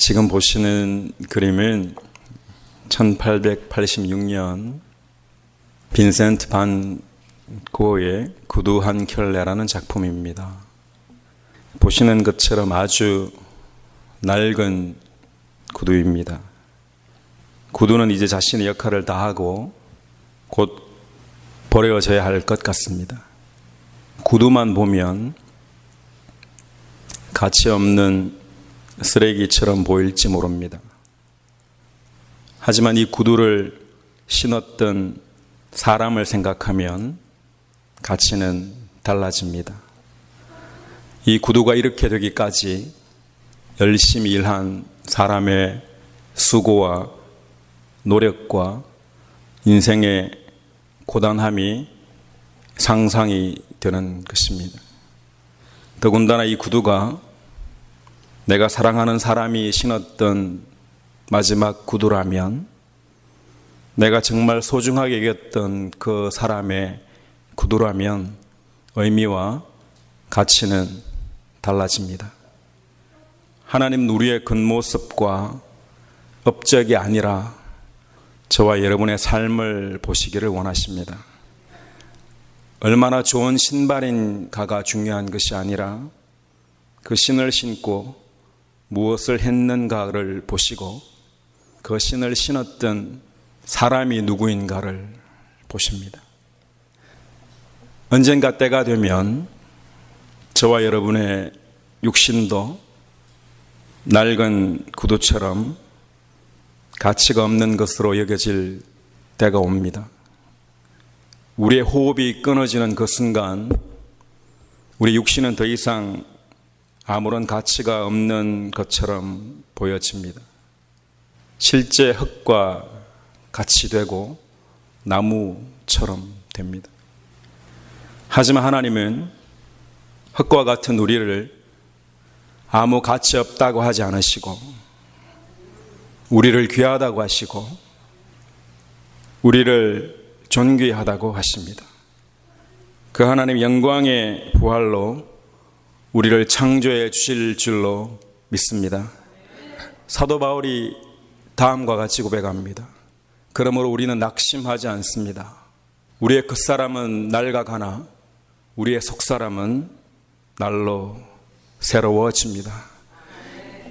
지금 보시는 그림은 1886년 빈센트 반 고흐의 구두 한 켤레라는 작품입니다. 보시는 것처럼 아주 낡은 구두입니다. 구두는 이제 자신의 역할을 다하고 곧 버려져야 할 것 같습니다. 구두만 보면 가치 없는 쓰레기처럼 보일지 모릅니다. 하지만 이 구두를 신었던 사람을 생각하면 가치는 달라집니다. 이 구두가 이렇게 되기까지 열심히 일한 사람의 수고와 노력과 인생의 고단함이 상상이 되는 것입니다. 더군다나 이 구두가 내가 사랑하는 사람이 신었던 마지막 구두라면, 내가 정말 소중하게 여겼던 그 사람의 구두라면 의미와 가치는 달라집니다. 하나님은 우리의 겉모습과 업적이 아니라 저와 여러분의 삶을 보시기를 원하십니다. 얼마나 좋은 신발인가가 중요한 것이 아니라 그 신을 신고 무엇을 했는가를 보시고 그 신을 신었던 사람이 누구인가를 보십니다. 언젠가 때가 되면 저와 여러분의 육신도 낡은 구두처럼 가치가 없는 것으로 여겨질 때가 옵니다. 우리의 호흡이 끊어지는 그 순간 우리 육신은 더 이상 아무런 가치가 없는 것처럼 보여집니다. 실제 흙과 같이 되고 나무처럼 됩니다. 하지만 하나님은 흙과 같은 우리를 아무 가치 없다고 하지 않으시고 우리를 귀하다고 하시고 우리를 존귀하다고 하십니다. 그 하나님 영광의 부활로 우리를 창조해 주실 줄로 믿습니다. 사도 바울이 다음과 같이 고백합니다. 그러므로 우리는 낙심하지 않습니다. 우리의 겉사람은 낡아가나 우리의 속사람은 날로 새로워집니다.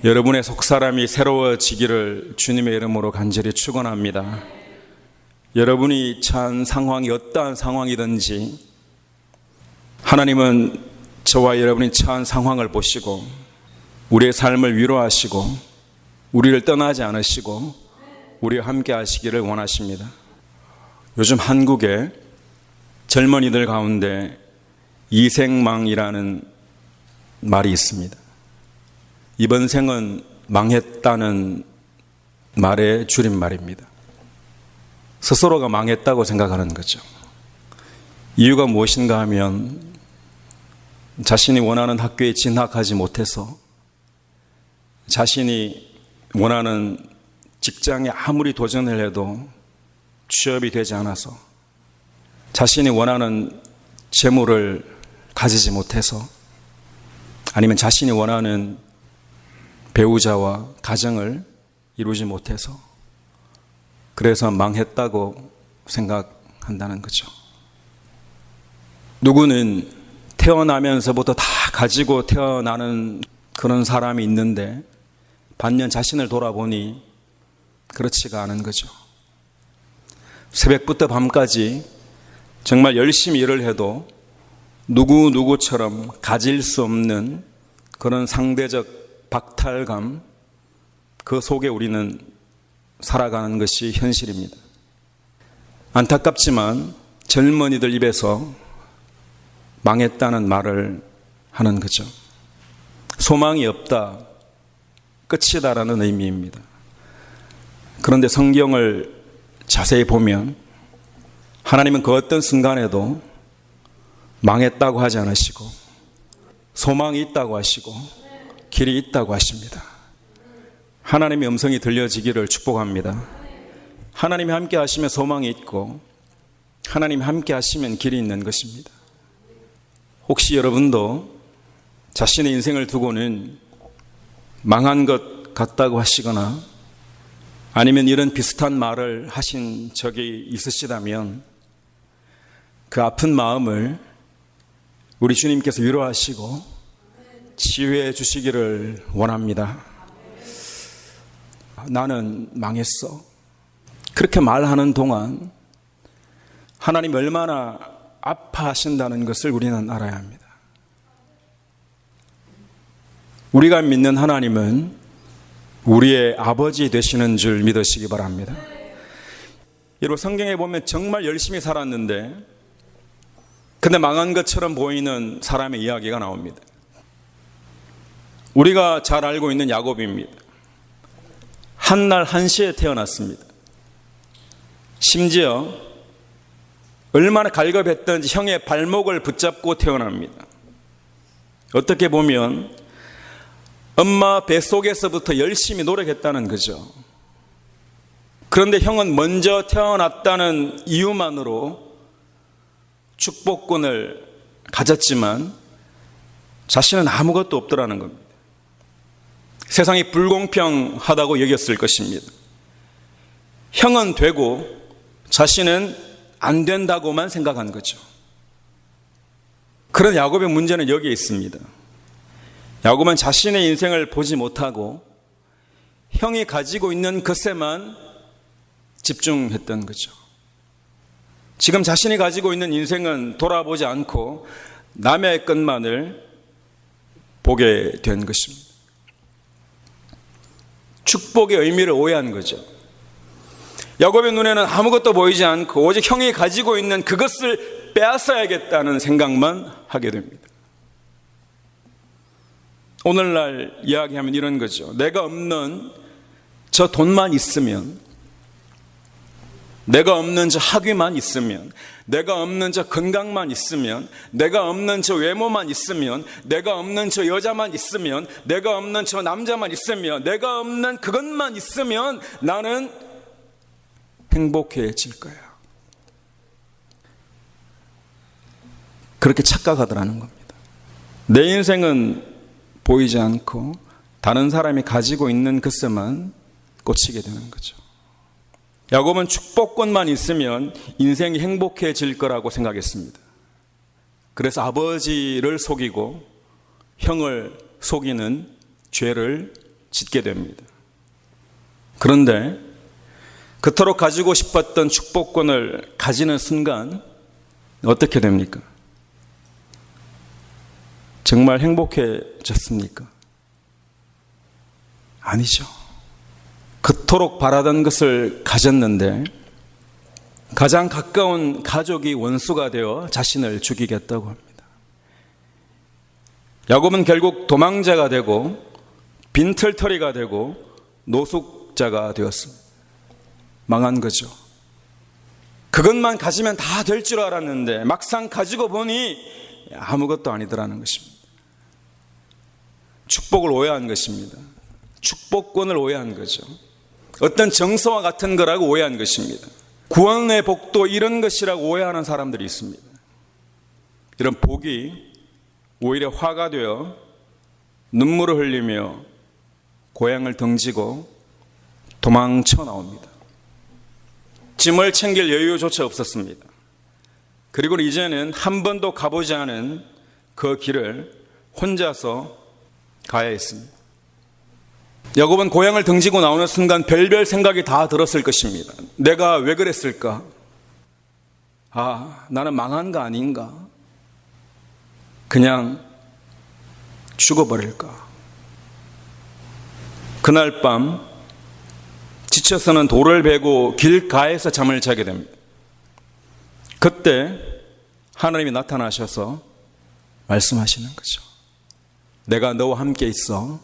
여러분의 속사람이 새로워지기를 주님의 이름으로 간절히 축원합니다. 여러분이 처한 상황이 어떠한 상황이든지 하나님은 저와 여러분이 처한 상황을 보시고 우리의 삶을 위로하시고 우리를 떠나지 않으시고 우리와 함께 하시기를 원하십니다. 요즘 한국의 젊은이들 가운데 이생망이라는 말이 있습니다. 이번 생은 망했다는 말의 줄임말입니다. 스스로가 망했다고 생각하는 거죠. 이유가 무엇인가 하면 자신이 원하는 학교에 진학하지 못해서, 자신이 원하는 직장에 아무리 도전을 해도 취업이 되지 않아서, 자신이 원하는 재물을 가지지 못해서, 아니면 자신이 원하는 배우자와 가정을 이루지 못해서 그래서 망했다고 생각한다는 거죠. 누구는 태어나면서부터 다 가지고 태어나는 그런 사람이 있는데 반면 자신을 돌아보니 그렇지가 않은 거죠. 새벽부터 밤까지 정말 열심히 일을 해도 누구처럼 가질 수 없는 그런 상대적 박탈감, 그 속에 우리는 살아가는 것이 현실입니다. 안타깝지만 젊은이들 입에서 망했다는 말을 하는 거죠. 소망이 없다, 끝이다라는 의미입니다. 그런데 성경을 자세히 보면 하나님은 그 어떤 순간에도 망했다고 하지 않으시고 소망이 있다고 하시고 길이 있다고 하십니다. 하나님의 음성이 들려지기를 축복합니다. 하나님이 함께 하시면 소망이 있고 하나님이 함께 하시면 길이 있는 것입니다. 혹시 여러분도 자신의 인생을 두고는 망한 것 같다고 하시거나 아니면 이런 비슷한 말을 하신 적이 있으시다면 그 아픈 마음을 우리 주님께서 위로하시고 치유해 주시기를 원합니다. 나는 망했어. 그렇게 말하는 동안 하나님 얼마나 아파하신다는 것을 우리는 알아야 합니다. 우리가 믿는 하나님은 우리의 아버지 되시는 줄 믿으시기 바랍니다. 여러분, 성경에 보면 정말 열심히 살았는데 근데 망한 것처럼 보이는 사람의 이야기가 나옵니다. 우리가 잘 알고 있는 야곱입니다. 한날 한시에 태어났습니다. 심지어 얼마나 갈급했던지 형의 발목을 붙잡고 태어납니다. 어떻게 보면 엄마 뱃속에서부터 열심히 노력했다는 거죠. 그런데 형은 먼저 태어났다는 이유만으로 축복권을 가졌지만 자신은 아무것도 없더라는 겁니다. 세상이 불공평하다고 여겼을 것입니다. 형은 되고 자신은 안 된다고만 생각한 거죠. 그런 야곱의 문제는 여기에 있습니다. 야곱은 자신의 인생을 보지 못하고 형이 가지고 있는 것에만 집중했던 거죠. 지금 자신이 가지고 있는 인생은 돌아보지 않고 남의 것만을 보게 된 것입니다. 축복의 의미를 오해한 거죠. 야곱의 눈에는 아무것도 보이지 않고 오직 형이 가지고 있는 그것을 빼앗아야겠다는 생각만 하게 됩니다. 오늘날 이야기하면 이런 거죠. 내가 없는 저 돈만 있으면, 내가 없는 저 학위만 있으면, 내가 없는 저 건강만 있으면, 내가 없는 저 외모만 있으면, 내가 없는 저 여자만 있으면, 내가 없는 저 남자만 있으면, 내가 없는 그것만 있으면 나는 행복해질 거야. 그렇게 착각하더라는 겁니다. 내 인생은 보이지 않고 다른 사람이 가지고 있는 것에만 꽂히게 되는 거죠. 야곱은 축복권만 있으면 인생이 행복해질 거라고 생각했습니다. 그래서 아버지를 속이고 형을 속이는 죄를 짓게 됩니다. 그런데 그토록 가지고 싶었던 축복권을 가지는 순간 어떻게 됩니까? 정말 행복해졌습니까? 아니죠. 그토록 바라던 것을 가졌는데 가장 가까운 가족이 원수가 되어 자신을 죽이겠다고 합니다. 야곱은 결국 도망자가 되고 빈털터리가 되고 노숙자가 되었습니다. 망한 거죠. 그것만 가지면 다 될 줄 알았는데 막상 가지고 보니 아무것도 아니더라는 것입니다. 축복을 오해한 것입니다. 축복권을 오해한 거죠. 어떤 정서와 같은 거라고 오해한 것입니다. 구원의 복도 이런 것이라고 오해하는 사람들이 있습니다. 이런 복이 오히려 화가 되어 눈물을 흘리며 고향을 등지고 도망쳐 나옵니다. 짐을 챙길 여유조차 없었습니다. 그리고 이제는 한 번도 가보지 않은 그 길을 혼자서 가야 했습니다. 야곱은 고향을 등지고 나오는 순간 별별 생각이 다 들었을 것입니다. 내가 왜 그랬을까? 나는 망한 거 아닌가? 그냥 죽어버릴까? 그날 밤 지쳐서는 돌을 베고 길가에서 잠을 자게 됩니다. 그때 하나님이 나타나셔서 말씀하시는 거죠. 내가 너와 함께 있어.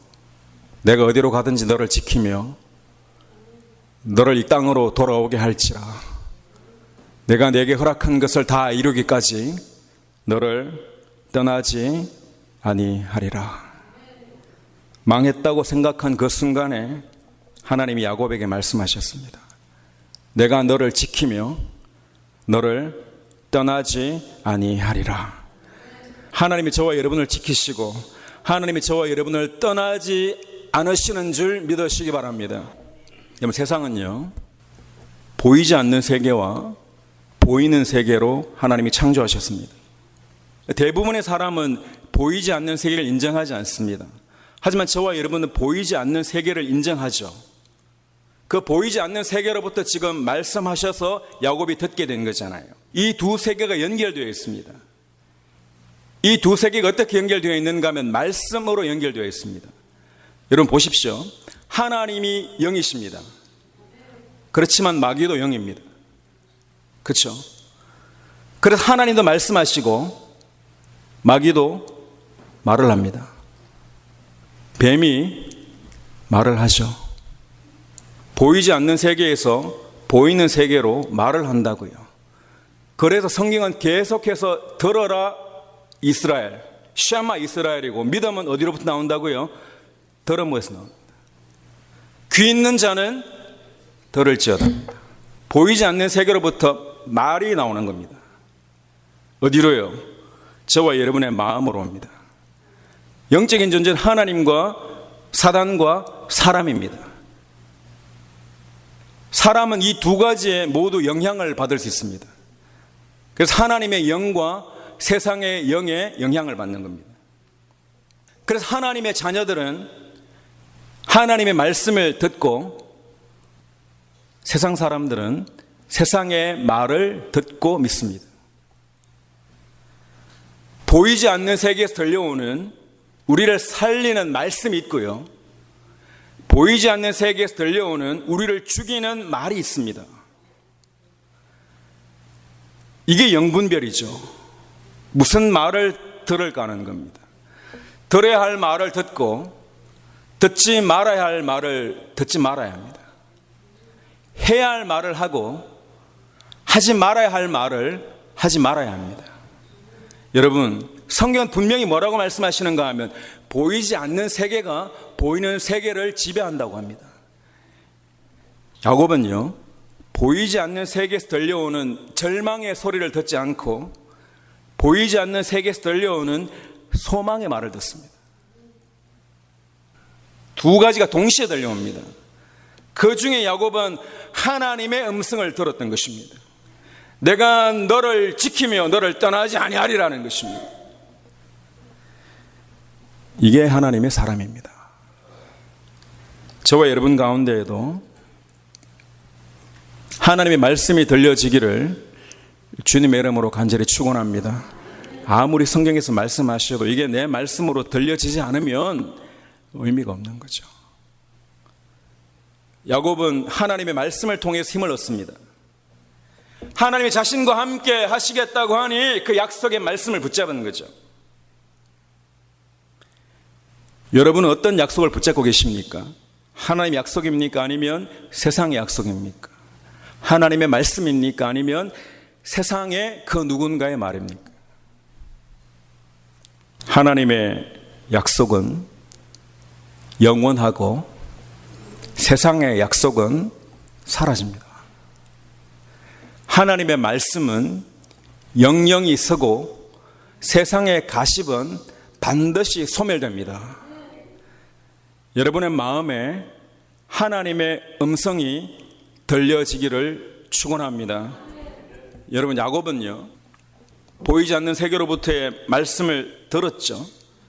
내가 어디로 가든지 너를 지키며 너를 이 땅으로 돌아오게 할지라. 내가 내게 허락한 것을 다 이루기까지 너를 떠나지 아니하리라. 망했다고 생각한 그 순간에 하나님이 야곱에게 말씀하셨습니다. 내가 너를 지키며 너를 떠나지 아니하리라. 하나님이 저와 여러분을 지키시고 하나님이 저와 여러분을 떠나지 않으시는 줄 믿으시기 바랍니다. 여러분, 세상은요, 보이지 않는 세계와 보이는 세계로 하나님이 창조하셨습니다. 대부분의 사람은 보이지 않는 세계를 인정하지 않습니다. 하지만 저와 여러분은 보이지 않는 세계를 인정하죠. 그 보이지 않는 세계로부터 지금 말씀하셔서 야곱이 듣게 된 거잖아요. 이 두 세계가 연결되어 있습니다. 이 두 세계가 어떻게 연결되어 있는가 하면 말씀으로 연결되어 있습니다. 여러분 보십시오. 하나님이 영이십니다. 그렇지만 마귀도 영입니다. 그렇죠? 그래서 하나님도 말씀하시고 마귀도 말을 합니다. 뱀이 말을 하죠. 보이지 않는 세계에서 보이는 세계로 말을 한다고요. 그래서 성경은 계속해서 들어라 이스라엘, 샤마 이스라엘이고, 믿음은 어디로부터 나온다고요? 들음에서 나옵니다. 귀 있는 자는 들을지어다. 보이지 않는 세계로부터 말이 나오는 겁니다. 어디로요? 저와 여러분의 마음으로 옵니다. 영적인 존재는 하나님과 사단과 사람입니다. 사람은 이 두 가지에 모두 영향을 받을 수 있습니다. 그래서 하나님의 영과 세상의 영에 영향을 받는 겁니다. 그래서 하나님의 자녀들은 하나님의 말씀을 듣고, 세상 사람들은 세상의 말을 듣고 믿습니다. 보이지 않는 세계에서 들려오는 우리를 살리는 말씀이 있고요, 보이지 않는 세계에서 들려오는 우리를 죽이는 말이 있습니다. 이게 영분별이죠. 무슨 말을 들을까 하는 겁니다. 들어야 할 말을 듣고, 듣지 말아야 할 말을 듣지 말아야 합니다. 해야 할 말을 하고, 하지 말아야 할 말을 하지 말아야 합니다. 여러분, 성경은 분명히 뭐라고 말씀하시는가 하면 보이지 않는 세계가 보이는 세계를 지배한다고 합니다. 야곱은요, 보이지 않는 세계에서 들려오는 절망의 소리를 듣지 않고 보이지 않는 세계에서 들려오는 소망의 말을 듣습니다. 두 가지가 동시에 들려옵니다. 그 중에 야곱은 하나님의 음성을 들었던 것입니다. 내가 너를 지키며 너를 떠나지 아니하리라는 것입니다. 이게 하나님의 사람입니다. 저와 여러분 가운데에도 하나님의 말씀이 들려지기를 주님의 이름으로 간절히 축원합니다. 아무리 성경에서 말씀하셔도 이게 내 말씀으로 들려지지 않으면 의미가 없는 거죠. 야곱은 하나님의 말씀을 통해서 힘을 얻습니다. 하나님이 자신과 함께 하시겠다고 하니 그 약속의 말씀을 붙잡은 거죠. 여러분은 어떤 약속을 붙잡고 계십니까? 하나님의 약속입니까? 아니면 세상의 약속입니까? 하나님의 말씀입니까? 아니면 세상의 그 누군가의 말입니까? 하나님의 약속은 영원하고 세상의 약속은 사라집니다. 하나님의 말씀은 영영이 서고 세상의 가십은 반드시 소멸됩니다. 여러분의 마음에 하나님의 음성이 들려지기를 축원합니다. 여러분, 야곱은요, 보이지 않는 세계로부터의 말씀을 들었죠.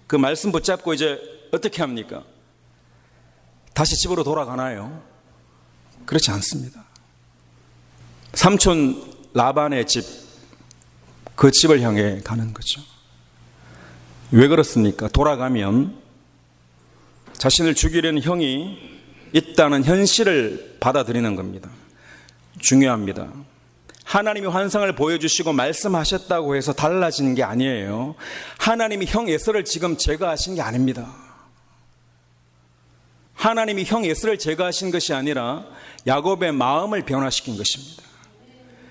그 말씀 붙잡고 이제 어떻게 합니까? 다시 집으로 돌아가나요? 그렇지 않습니다. 삼촌 라반의 집, 그 집을 향해 가는 거죠. 왜 그렇습니까? 돌아가면 자신을 죽이려는 형이 있다는 현실을 받아들이는 겁니다. 중요합니다. 하나님이 환상을 보여주시고 말씀하셨다고 해서 달라지는 게 아니에요. 하나님이 형 에서를 지금 제거하신 게 아닙니다. 하나님이 형 에서를 제거하신 것이 아니라 야곱의 마음을 변화시킨 것입니다.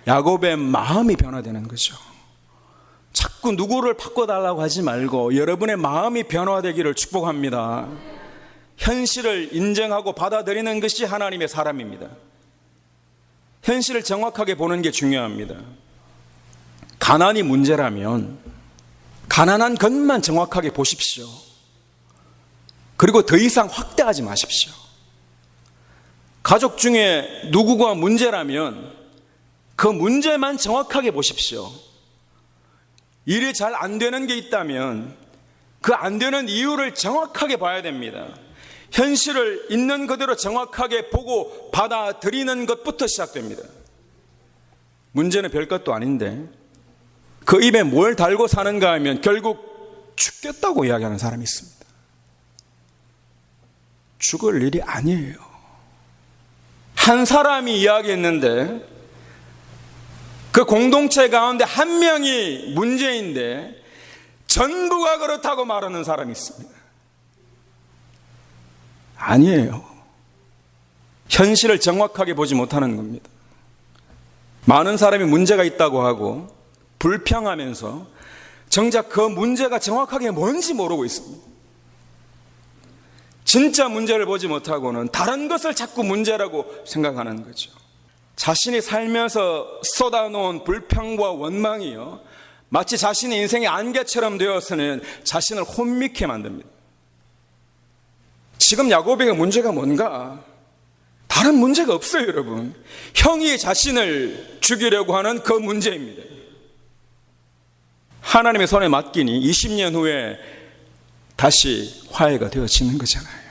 야곱의 마음이 변화되는 거죠. 자꾸 누구를 바꿔달라고 하지 말고 여러분의 마음이 변화되기를 축복합니다. 현실을 인정하고 받아들이는 것이 하나님의 사람입니다. 현실을 정확하게 보는 게 중요합니다. 가난이 문제라면 가난한 것만 정확하게 보십시오. 그리고 더 이상 확대하지 마십시오. 가족 중에 누구가 문제라면 그 문제만 정확하게 보십시오. 일이 잘 안 되는 게 있다면 그 안 되는 이유를 정확하게 봐야 됩니다. 현실을 있는 그대로 정확하게 보고 받아들이는 것부터 시작됩니다. 문제는 별것도 아닌데 그 입에 뭘 달고 사는가 하면 결국 죽겠다고 이야기하는 사람이 있습니다. 죽을 일이 아니에요. 한 사람이 이야기했는데 그 공동체 가운데 한 명이 문제인데 전부가 그렇다고 말하는 사람이 있습니다. 아니에요. 현실을 정확하게 보지 못하는 겁니다. 많은 사람이 문제가 있다고 하고 불평하면서 정작 그 문제가 정확하게 뭔지 모르고 있습니다. 진짜 문제를 보지 못하고는 다른 것을 자꾸 문제라고 생각하는 거죠. 자신이 살면서 쏟아놓은 불평과 원망이요, 마치 자신의 인생의 안개처럼 되어서는 자신을 혼미케 만듭니다. 지금 야곱에게 문제가 뭔가? 다른 문제가 없어요, 여러분. 형이 자신을 죽이려고 하는 그 문제입니다. 하나님의 손에 맡기니 20년 후에 다시 화해가 되어지는 거잖아요.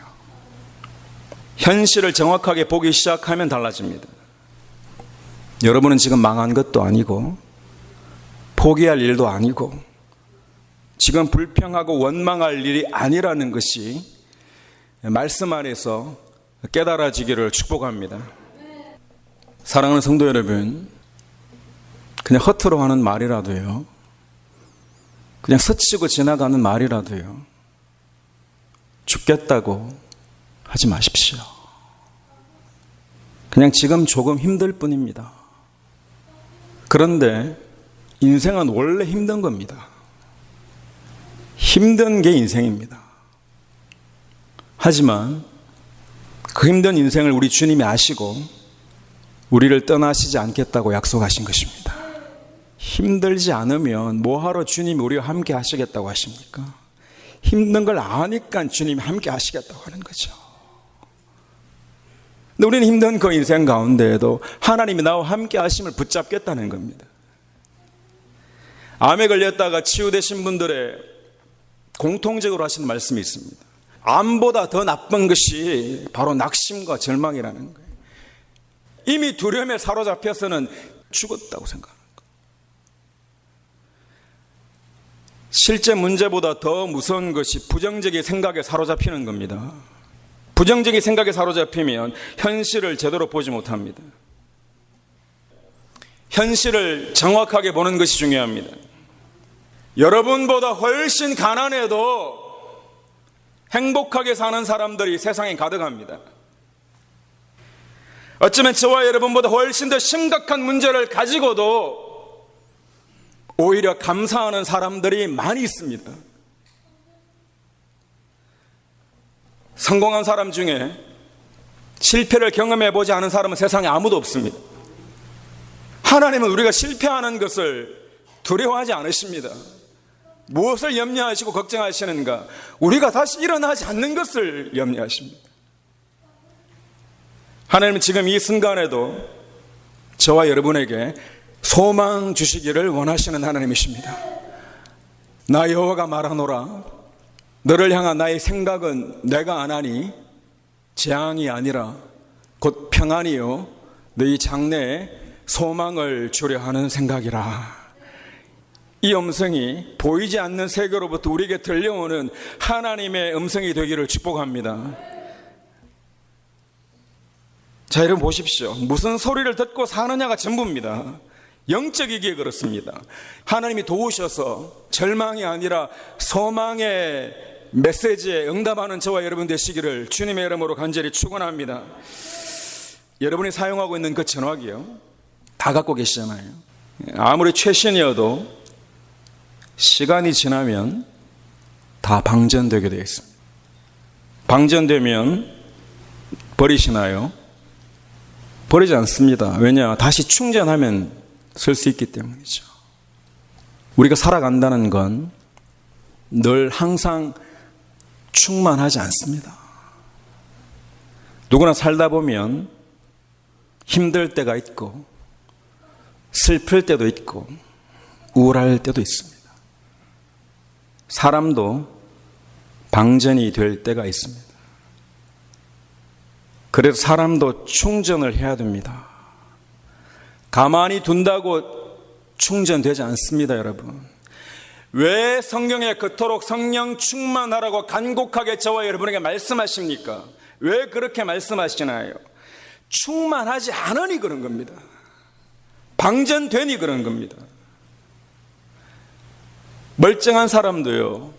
현실을 정확하게 보기 시작하면 달라집니다. 여러분은 지금 망한 것도 아니고 포기할 일도 아니고 지금 불평하고 원망할 일이 아니라는 것이 말씀 안에서 깨달아지기를 축복합니다. 사랑하는 성도 여러분, 그냥 허투루 하는 말이라도요, 그냥 스치고 지나가는 말이라도요, 죽겠다고 하지 마십시오. 그냥 지금 조금 힘들 뿐입니다. 그런데 인생은 원래 힘든 겁니다. 힘든 게 인생입니다. 하지만 그 힘든 인생을 우리 주님이 아시고 우리를 떠나시지 않겠다고 약속하신 것입니다. 힘들지 않으면 뭐하러 주님이 우리와 함께 하시겠다고 하십니까? 힘든 걸 아니까 주님이 함께 하시겠다고 하는 거죠. 근데 우리는 힘든 그 인생 가운데에도 하나님이 나와 함께 하심을 붙잡겠다는 겁니다. 암에 걸렸다가 치유되신 분들의 공통적으로 하시는 말씀이 있습니다. 암보다 더 나쁜 것이 바로 낙심과 절망이라는 거예요. 이미 두려움에 사로잡혀서는 죽었다고 생각하는 거예요. 실제 문제보다 더 무서운 것이 부정적인 생각에 사로잡히는 겁니다. 부정적인 생각에 사로잡히면 현실을 제대로 보지 못합니다. 현실을 정확하게 보는 것이 중요합니다. 여러분보다 훨씬 가난해도 행복하게 사는 사람들이 세상에 가득합니다. 어쩌면 저와 여러분보다 훨씬 더 심각한 문제를 가지고도 오히려 감사하는 사람들이 많이 있습니다. 성공한 사람 중에 실패를 경험해 보지 않은 사람은 세상에 아무도 없습니다. 하나님은 우리가 실패하는 것을 두려워하지 않으십니다. 무엇을 염려하시고 걱정하시는가? 우리가 다시 일어나지 않는 것을 염려하십니다. 하나님은 지금 이 순간에도 저와 여러분에게 소망 주시기를 원하시는 하나님이십니다. 나 여호와가 말하노라, 너를 향한 나의 생각은 내가 아나니 재앙이 아니라 곧 평안이요 너희 장래에 소망을 주려 하는 생각이라. 이 음성이 보이지 않는 세계로부터 우리에게 들려오는 하나님의 음성이 되기를 축복합니다. 자, 여러분 보십시오. 무슨 소리를 듣고 사느냐가 전부입니다. 영적이기에 그렇습니다. 하나님이 도우셔서 절망이 아니라 소망의 메시지에 응답하는 저와 여러분 되시기를 주님의 이름으로 간절히 축원합니다. 여러분이 사용하고 있는 그 전화기요, 다 갖고 계시잖아요. 아무리 최신이어도 시간이 지나면 다 방전되게 되어 있습니다. 방전되면 버리시나요? 버리지 않습니다. 왜냐? 다시 충전하면 쓸 수 있기 때문이죠. 우리가 살아간다는 건 늘 항상 충만하지 않습니다. 누구나 살다 보면 힘들 때가 있고 슬플 때도 있고 우울할 때도 있습니다. 사람도 방전이 될 때가 있습니다. 그래서 사람도 충전을 해야 됩니다. 가만히 둔다고 충전되지 않습니다, 여러분. 왜 성경에 그토록 성령 충만하라고 간곡하게 저와 여러분에게 말씀하십니까? 왜 그렇게 말씀하시나요? 충만하지 않으니 그런 겁니다. 방전되니 그런 겁니다. 멀쩡한 사람도요,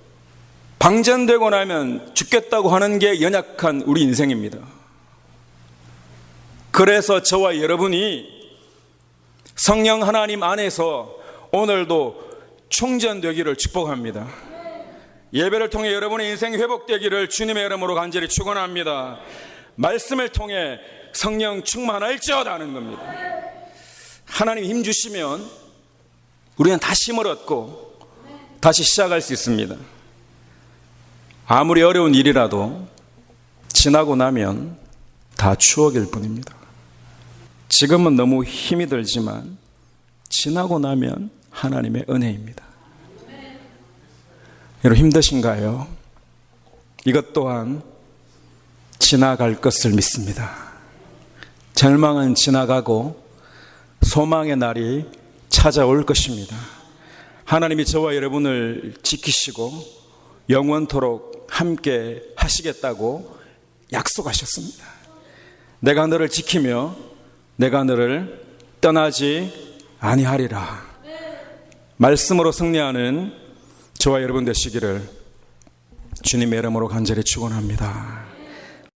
방전되고 나면 죽겠다고 하는 게 연약한 우리 인생입니다. 그래서 저와 여러분이 성령 하나님 안에서 오늘도 충전되기를 축복합니다. 예배를 통해 여러분의 인생이 회복되기를 주님의 이름으로 간절히 축원합니다. 말씀을 통해 성령 충만할지어다 하는 겁니다. 하나님 힘 주시면 우리는 다시 힘을 얻고 다시 시작할 수 있습니다. 아무리 어려운 일이라도 지나고 나면 다 추억일 뿐입니다. 지금은 너무 힘이 들지만 지나고 나면 하나님의 은혜입니다. 여러분 힘드신가요? 이것 또한 지나갈 것을 믿습니다. 절망은 지나가고 소망의 날이 찾아올 것입니다. 하나님이 저와 여러분을 지키시고 영원토록 함께 하시겠다고 약속하셨습니다. 내가 너를 지키며 내가 너를 떠나지 아니하리라. 말씀으로 승리하는 저와 여러분 되시기를 주님의 이름으로 간절히 축원합니다.